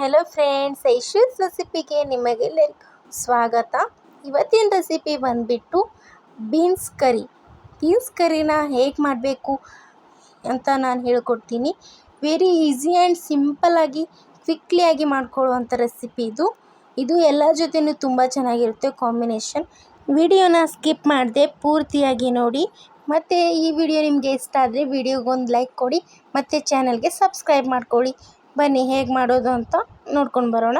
Hello friends, ಐಶೂಸ್ ರೆಸಿಪಿಗೆ ನಿಮಗೆಲ್ಲರಿಗೂ ಸ್ವಾಗತ. ಇವತ್ತಿನ ರೆಸಿಪಿ ಬಂದುಬಿಟ್ಟು ಬೀನ್ಸ್ ಕರಿ. ಬೀನ್ಸ್ ಕರಿನ ಹೇಗೆ ಮಾಡಬೇಕು ಅಂತ ನಾನು ಹೇಳ್ಕೊಡ್ತೀನಿ. ವೆರಿ ಈಸಿ ಆ್ಯಂಡ್ ಸಿಂಪಲ್ಲಾಗಿ ಕ್ವಿಕ್ಲಿಯಾಗಿ ಮಾಡ್ಕೊಳ್ಳುವಂಥ ರೆಸಿಪಿ ಇದು ಎಲ್ಲರ ಜೊತೆಯೂ ತುಂಬ ಚೆನ್ನಾಗಿರುತ್ತೆ ಕಾಂಬಿನೇಷನ್. ವಿಡಿಯೋನ ಸ್ಕಿಪ್ ಮಾಡದೆ ಪೂರ್ತಿಯಾಗಿ ನೋಡಿ. ಮತ್ತು ಈ ವಿಡಿಯೋ ನಿಮಗೆ ಇಷ್ಟ ಆದರೆ ವಿಡಿಯೋಗೊಂದು ಲೈಕ್ ಕೊಡಿ ಮತ್ತು ಚಾನಲ್ಗೆ ಸಬ್ಸ್ಕ್ರೈಬ್ ಮಾಡ್ಕೊಳ್ಳಿ. ಬನ್ನಿ ಹೇಗೆ ಮಾಡೋದು ಅಂತ ನೋಡ್ಕೊಂಡು ಬರೋಣ.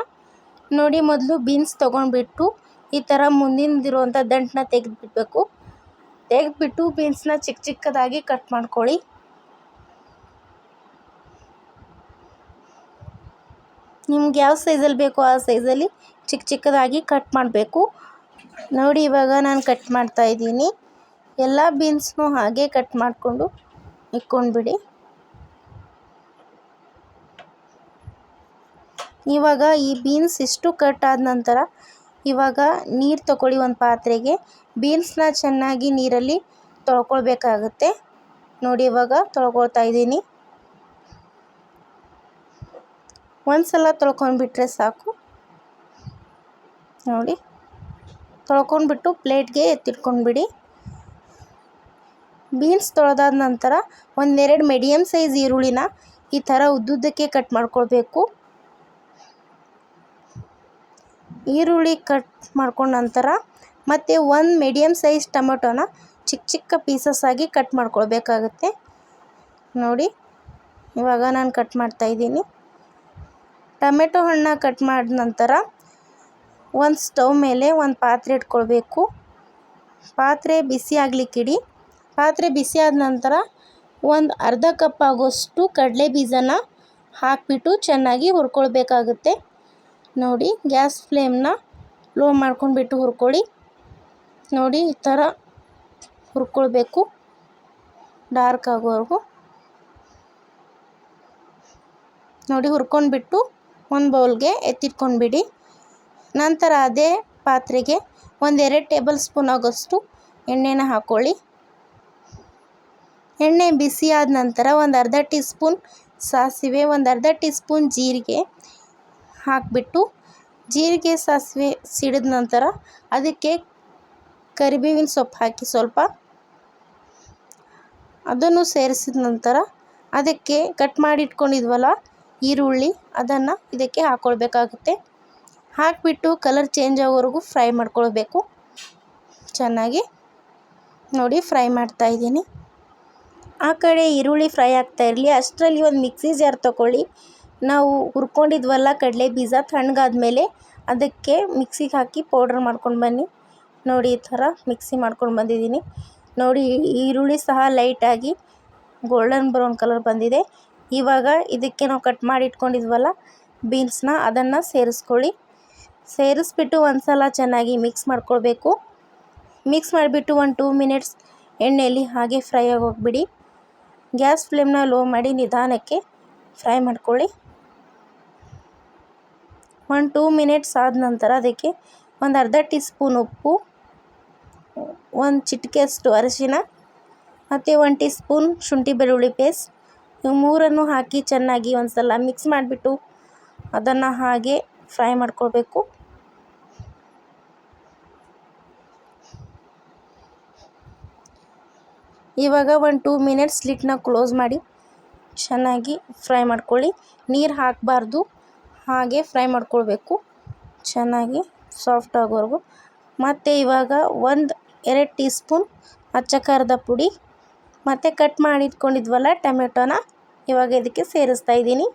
ನೋಡಿ, ಮೊದಲು ಬೀನ್ಸ್ ತೊಗೊಂಡ್ಬಿಟ್ಟು ಈ ಥರ ಮುಂದಿಂದಿರುವಂಥ ದಂಟನ್ನ ತೆಗೆದುಬಿಡಬೇಕು. ತೆಗೆದುಬಿಟ್ಟು ಬೀನ್ಸ್ನ ಚಿಕ್ಕ ಚಿಕ್ಕದಾಗಿ ಕಟ್ ಮಾಡ್ಕೊಳ್ಳಿ. ನಿಮ್ಗೆ ಯಾವ ಸೈಜಲ್ಲಿ ಬೇಕೋ ಆ ಸೈಜಲ್ಲಿ ಚಿಕ್ಕ ಚಿಕ್ಕದಾಗಿ ಕಟ್ ಮಾಡಬೇಕು. ನೋಡಿ, ಇವಾಗ ನಾನು ಕಟ್ ಮಾಡ್ತಾಯಿದ್ದೀನಿ. ಎಲ್ಲ ಬೀನ್ಸ್ನೂ ಹಾಗೆ ಕಟ್ ಮಾಡಿಕೊಂಡು ಇಟ್ಕೊಂಡ್ಬಿಡಿ. ಇವಾಗ ಈ ಬೀನ್ಸ್ ಇಷ್ಟು ಕಟ್ ಆದ ನಂತರ ಇವಾಗ ನೀರು ತಗೊಳ್ಳಿ. ಒಂದು ಪಾತ್ರೆಗೆ ಬೀನ್ಸ್ನ ಚೆನ್ನಾಗಿ ನೀರಲ್ಲಿ ತೊಳ್ಕೊಳ್ಬೇಕಾಗುತ್ತೆ. ನೋಡಿ, ಇವಾಗ ತೊಳ್ಕೊಳ್ತಾ ಇದ್ದೀನಿ. ಒಂದು ಸಲ ತೊಳ್ಕೊಂಡ್ಬಿಟ್ರೆ ಸಾಕು. ನೋಡಿ, ತೊಳ್ಕೊಂಡ್ಬಿಟ್ಟು ಪ್ಲೇಟ್ಗೆ ಎತ್ತಿಟ್ಕೊಂಡ್ಬಿಡಿ. ಬೀನ್ಸ್ ತೊಳೆದಾದ ನಂತರ ಒಂದೆರಡು ಮೀಡಿಯಮ್ ಸೈಜ್ ಈರುಳ್ಳಿನ ಈ ಥರ ಉದ್ದುದ್ದಕ್ಕೆ ಕಟ್ ಮಾಡ್ಕೊಳ್ಬೇಕು. ಈರುಳ್ಳಿ ಕಟ್ ಮಾಡ್ಕೊಂಡ ನಂತರ ಮತ್ತು ಒಂದು ಮೀಡಿಯಮ್ ಸೈಜ್ ಟೊಮೆಟೊನ ಚಿಕ್ಕ ಚಿಕ್ಕ ಪೀಸಸ್ ಆಗಿ ಕಟ್ ಮಾಡ್ಕೊಳ್ಬೇಕಾಗುತ್ತೆ. ನೋಡಿ, ಇವಾಗ ನಾನು ಕಟ್ ಮಾಡ್ತಾಯಿದ್ದೀನಿ. ಟೊಮೆಟೊ ಹಣ್ಣನ್ನ ಕಟ್ ಮಾಡಿದ ನಂತರ ಒಂದು ಸ್ಟವ್ ಮೇಲೆ ಒಂದು ಪಾತ್ರೆ ಇಟ್ಕೊಳ್ಬೇಕು. ಪಾತ್ರೆ ಬಿಸಿ ಆಗ್ಲಿಕ್ಕಿಡಿ. ಪಾತ್ರೆ ಬಿಸಿ ಆದ ನಂತರ ಒಂದು ಅರ್ಧ ಕಪ್ ಆಗೋಷ್ಟು ಕಡಲೆ ಬೀಜನ ಹಾಕಿಬಿಟ್ಟು ಚೆನ್ನಾಗಿ ಹುರ್ಕೊಳ್ಬೇಕಾಗುತ್ತೆ. ನೋಡಿ, ಗ್ಯಾಸ್ ಫ್ಲೇಮ್ನ ಲೋ ಮಾಡ್ಕೊಂಡ್ಬಿಟ್ಟು ಹುರ್ಕೊಳ್ಳಿ. ನೋಡಿ, ಈ ಥರ ಹುರ್ಕೊಳ್ಬೇಕು ಡಾರ್ಕ್ ಆಗೋವರೆಗೂ. ನೋಡಿ, ಹುರ್ಕೊಂಡ್ಬಿಟ್ಟು ಒಂದು ಬೌಲ್ಗೆ ಎತ್ತಿಟ್ಕೊಂಡ್ಬಿಡಿ. ನಂತರ ಅದೇ ಪಾತ್ರೆಗೆ 1-2 ಟೇಬಲ್ ಸ್ಪೂನ್ ಆಗೋಷ್ಟು ಎಣ್ಣೆನ ಹಾಕ್ಕೊಳ್ಳಿ. ಎಣ್ಣೆ ಬಿಸಿ ಆದ ನಂತರ ಒಂದು ಅರ್ಧ ಟೀ ಸ್ಪೂನ್ ಸಾಸಿವೆ, ಒಂದು ಅರ್ಧ ಟೀ ಸ್ಪೂನ್ ಜೀರಿಗೆ ಹಾಕಿಬಿಟ್ಟು ಜೀರಿಗೆ ಸಾಸಿವೆ ಸಿಡಿದ ನಂತರ ಅದಕ್ಕೆ ಕರಿಬೇವಿನ ಸೊಪ್ಪು ಹಾಕಿ ಸ್ವಲ್ಪ ಅದನ್ನು ಸೇರಿಸಿದ ನಂತರ ಅದಕ್ಕೆ ಕಟ್ ಮಾಡಿ ಇಟ್ಕೊಂಡಿದ್ವಲ್ಲ ಈರುಳ್ಳಿ, ಅದನ್ನು ಇದಕ್ಕೆ ಹಾಕ್ಕೊಳ್ಬೇಕಾಗುತ್ತೆ. ಹಾಕಿಬಿಟ್ಟು ಕಲರ್ ಚೇಂಜ್ ಆಗೋವರೆಗೂ ಫ್ರೈ ಮಾಡ್ಕೊಳ್ಬೇಕು ಚೆನ್ನಾಗಿ. ನೋಡಿ, ಫ್ರೈ ಮಾಡ್ತಾಯಿದ್ದೀನಿ. ಆ ಕಡೆ ಈರುಳ್ಳಿ ಫ್ರೈ ಆಗ್ತಾ ಇರಲಿ ಅಷ್ಟರಲ್ಲಿ ಒಂದು ಮಿಕ್ಸಿ ಜಾರ್ ತೊಗೊಳ್ಳಿ. ನಾವು ಹುರ್ಕೊಂಡಿದ್ವಲ್ಲ ಕಡಲೆ ಬೀಜ, ತಣ್ಣಗಾದ್ಮೇಲೆ ಅದಕ್ಕೆ ಮಿಕ್ಸಿಗೆ ಹಾಕಿ ಪೌಡ್ರ್ ಮಾಡ್ಕೊಂಡು ಬನ್ನಿ. ನೋಡಿ, ಈ ಥರ ಮಿಕ್ಸಿ ಮಾಡ್ಕೊಂಡು ಬಂದಿದ್ದೀನಿ. ನೋಡಿ, ಈರುಳ್ಳಿ ಸಹ ಲೈಟಾಗಿ ಗೋಲ್ಡನ್ ಬ್ರೌನ್ ಕಲರ್ ಬಂದಿದೆ. ಇವಾಗ ಇದಕ್ಕೆ ನಾವು ಕಟ್ ಮಾಡಿ ಇಟ್ಕೊಂಡಿದ್ವಲ್ಲ ಬೀನ್ಸ್ನ, ಅದನ್ನು ಸೇರಿಸ್ಕೊಳ್ಳಿ. ಸೇರಿಸ್ಬಿಟ್ಟು ಒಂದು ಸಲ ಚೆನ್ನಾಗಿ ಮಿಕ್ಸ್ ಮಾಡ್ಕೊಳ್ಬೇಕು. ಮಿಕ್ಸ್ ಮಾಡಿಬಿಟ್ಟು ಒಂದು 2 ಮಿನಿಟ್ಸ್ ಎಣ್ಣೆಯಲ್ಲಿ ಹಾಗೆ ಫ್ರೈ ಆಗೋಗ್ಬಿಡಿ. ಗ್ಯಾಸ್ ಫ್ಲೇಮ್ನ ಲೋ ಮಾಡಿ ನಿಧಾನಕ್ಕೆ ಫ್ರೈ ಮಾಡ್ಕೊಳ್ಳಿ. 2 ಮಿನಿಟ್ಸ್ ಆದ ನಂತರ ಅದಕ್ಕೆ ಒಂದು ಅರ್ಧ ಟೀ ಸ್ಪೂನ್ ಉಪ್ಪು, ಒಂದು ಚಿಟಿಕೆಯಷ್ಟು ಅರಿಶಿನ ಮತ್ತು 1 ಟೀ ಸ್ಪೂನ್ ಶುಂಠಿ ಬೆಳ್ಳುಳ್ಳಿ ಪೇಸ್ಟ್, ಇವು ಮೂರನ್ನು ಹಾಕಿ ಚೆನ್ನಾಗಿ ಒಂದು ಸಲ ಮಿಕ್ಸ್ ಮಾಡಿಬಿಟ್ಟು ಅದನ್ನು ಹಾಗೆ ಫ್ರೈ ಮಾಡ್ಕೊಳ್ಬೇಕು. ಇವಾಗ ಒಂದು 2 ಮಿನಿಟ್ಸ್ ಲಿಡ್ನ ಕ್ಲೋಸ್ ಮಾಡಿ ಚೆನ್ನಾಗಿ ಫ್ರೈ ಮಾಡ್ಕೊಳ್ಳಿ. ನೀರು ಹಾಕಬಾರ್ದು, ಹಾಗೆ ಫ್ರೈ ಮಾಡ್ಕೊಳ್ಬೇಕು ಚೆನ್ನಾಗಿ ಸಾಫ್ಟ್ ಆಗೋವರೆಗೂ. ಮತ್ತು ಇವಾಗ 1-2 ಟೀ ಸ್ಪೂನ್ ಅಚ್ಚ ಖಾರದ ಪುಡಿ ಮತ್ತು ಕಟ್ ಮಾಡಿ ಇಟ್ಕೊಂಡಿದ್ವಲ್ಲ ಟೊಮೆಟೊನ ಇವಾಗ ಇದಕ್ಕೆ ಸೇರಿಸ್ತಾ ಇದ್ದೀನಿ.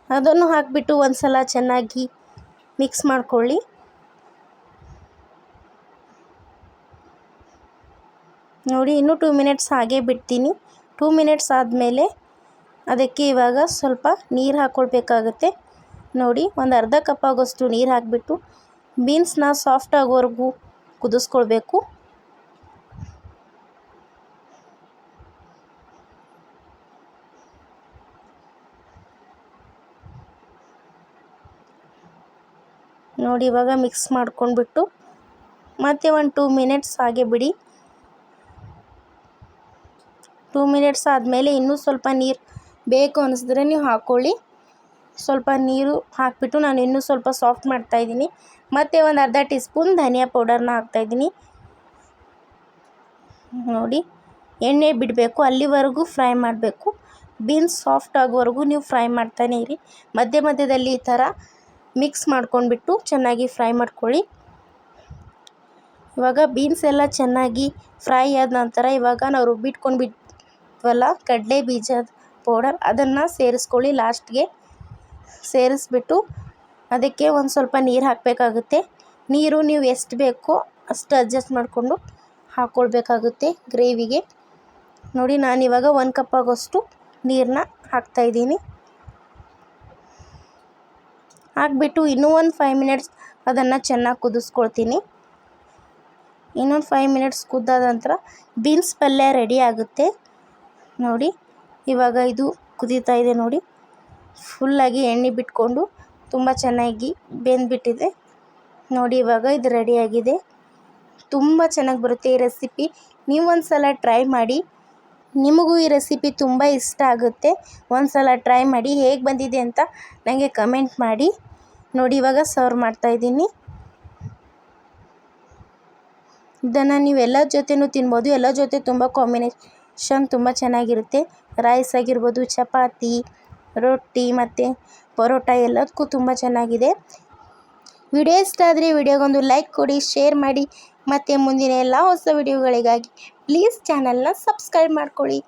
ಅದನ್ನು ಹಾಕಿಬಿಟ್ಟು ಒಂದು ಸಲ ಚೆನ್ನಾಗಿ ಮಿಕ್ಸ್ ಮಾಡ್ಕೊಳ್ಳಿ. ನೋಡಿ, ಇನ್ನೂ 2 ಮಿನಿಟ್ಸ್ ಹಾಗೆ ಬಿಡ್ತೀನಿ. 2 ಮಿನಿಟ್ಸ್ ಆದಮೇಲೆ ಅದಕ್ಕೆ ಇವಾಗ ಸ್ವಲ್ಪ ನೀರು ಹಾಕ್ಕೊಳ್ಬೇಕಾಗುತ್ತೆ. ನೋಡಿ, ಒಂದು ಅರ್ಧ ಕಪ್ ಆಗೋಷ್ಟು ನೀರು ಹಾಕಿಬಿಟ್ಟು ಬೀನ್ಸ್ನ ಸಾಫ್ಟ್ ಆಗೋವರೆಗೂ ಕುದಿಸ್ಕೊಳ್ಬೇಕು. ನೋಡಿ, ಇವಾಗ ಮಿಕ್ಸ್ ಮಾಡ್ಕೊಂಡ್ಬಿಟ್ಟು ಮತ್ತೆ ಒಂದು 2 ಮಿನಿಟ್ಸ್ ಹಾಗೆ ಬಿಡಿ. 2 ಮಿನಿಟ್ಸ್ ಆದಮೇಲೆ ಇನ್ನೂ ಸ್ವಲ್ಪ ನೀರು ಬೇಕು ಅನ್ನಿಸಿದ್ರೆ ನೀವು ಹಾಕ್ಕೊಳ್ಳಿ. ಸ್ವಲ್ಪ ನೀರು ಹಾಕಿಬಿಟ್ಟು ನಾನು ಇನ್ನೂ ಸ್ವಲ್ಪ ಸಾಫ್ಟ್ ಮಾಡ್ತಾಯಿದ್ದೀನಿ. ಮತ್ತು ಒಂದು ಅರ್ಧ ಟೀ ಸ್ಪೂನ್ ಧನಿಯಾ ಪೌಡರ್ನ ಹಾಕ್ತಾಯಿದ್ದೀನಿ. ನೋಡಿ, ಎಣ್ಣೆ ಬಿಡಬೇಕು, ಅಲ್ಲಿವರೆಗೂ ಫ್ರೈ ಮಾಡಬೇಕು. ಬೀನ್ಸ್ ಸಾಫ್ಟ್ ಆಗೋವರೆಗೂ ನೀವು ಫ್ರೈ ಮಾಡ್ತಾನೆ ಇರಿ. ಮಧ್ಯದಲ್ಲಿ ಈ ಥರ ಮಿಕ್ಸ್ ಮಾಡ್ಕೊಂಡ್ಬಿಟ್ಟು ಚೆನ್ನಾಗಿ ಫ್ರೈ ಮಾಡ್ಕೊಳ್ಳಿ. ಇವಾಗ ಬೀನ್ಸ್ ಎಲ್ಲ ಚೆನ್ನಾಗಿ ಫ್ರೈ ಆದ ನಂತರ ಇವಾಗ ನಾವು ರುಬ್ಬಿಟ್ಕೊಂಡ್ಬಿಟ್ವಲ್ಲ ಕಡಲೆ ಬೀಜದ ಪೌಡರ್, ಅದನ್ನು ಸೇರಿಸ್ಕೊಳ್ಳಿ. ಲಾಸ್ಟ್ಗೆ ಸೇರಿಸ್ಬಿಟ್ಟು ಅದಕ್ಕೆ ಒಂದು ಸ್ವಲ್ಪ ನೀರು ಹಾಕಬೇಕಾಗುತ್ತೆ. ನೀರು ನೀವು ಎಷ್ಟು ಬೇಕೋ ಅಷ್ಟು ಅಡ್ಜಸ್ಟ್ ಮಾಡಿಕೊಂಡು ಹಾಕ್ಕೊಳ್ಬೇಕಾಗುತ್ತೆ ಗ್ರೇವಿಗೆ. ನೋಡಿ, ನಾನಿವಾಗ 1 ಕಪ್ ಆಗೋಷ್ಟು ನೀರನ್ನ ಹಾಕ್ತಾಯಿದ್ದೀನಿ. ಹಾಕ್ಬಿಟ್ಟು ಇನ್ನೂ ಒಂದು 5 ಮಿನಿಟ್ಸ್ ಅದನ್ನು ಚೆನ್ನಾಗಿ ಕುದಿಸ್ಕೊಳ್ತೀನಿ. ಇನ್ನೊಂದು 5 ಮಿನಿಟ್ಸ್ ಕುದ್ದಾದ ನಂತರ ಬೀನ್ಸ್ ಪಲ್ಯ ರೆಡಿ ಆಗುತ್ತೆ. ನೋಡಿ, ಇವಾಗ ಇದು ಕುದೀತಾ ಇದೆ. ನೋಡಿ, ಫುಲ್ಲಾಗಿ ಎಣ್ಣೆ ಬಿಟ್ಕೊಂಡು ತುಂಬ ಚೆನ್ನಾಗಿ ಬೆಂದ್ಬಿಟ್ಟಿದೆ. ನೋಡಿ, ಇವಾಗ ಇದು ರೆಡಿಯಾಗಿದೆ. ತುಂಬ ಚೆನ್ನಾಗಿ ಬರುತ್ತೆ ಈ ರೆಸಿಪಿ. ನೀವು ಒಂದು ಸಲ ಟ್ರೈ ಮಾಡಿ. ನಿಮಗೂ ಈ ರೆಸಿಪಿ ತುಂಬ ಇಷ್ಟ ಆಗುತ್ತೆ. ಒಂದು ಸಲ ಟ್ರೈ ಮಾಡಿ, ಹೇಗೆ ಬಂದಿದೆ ಅಂತ ನನಗೆ ಕಮೆಂಟ್ ಮಾಡಿ. ನೋಡಿ, ಇವಾಗ ಸರ್ವ್ ಮಾಡ್ತಾಯಿದ್ದೀನಿ. ಇದನ್ನು ನೀವು ಎಲ್ಲ ಜೊತೆನೂ ತಿನ್ಬೋದು. ಎಲ್ಲ ಜೊತೆ ತುಂಬ ಕಾಂಬಿನೇಷನ್ ತುಂಬ ಚೆನ್ನಾಗಿರುತ್ತೆ. ರೈಸ್ ಆಗಿರ್ಬೋದು, ಚಪಾತಿ, ರೊಟ್ಟಿ ಮತ್ತು ಪರೋಟ ಎಲ್ಲದಕ್ಕೂ ತುಂಬ ಚೆನ್ನಾಗಿದೆ. ವಿಡಿಯೋ ಇಷ್ಟ ಆದರೆ ವಿಡಿಯೋಗೊಂದು ಲೈಕ್ ಕೊಡಿ, ಶೇರ್ ಮಾಡಿ. ಮತ್ತು ಮುಂದಿನ ಎಲ್ಲ ಹೊಸ ವಿಡಿಯೋಗಳಿಗಾಗಿ ಪ್ಲೀಸ್ ಚಾನಲ್ನ ಸಬ್ಸ್ಕ್ರೈಬ್ ಮಾಡ್ಕೊಳ್ಳಿ.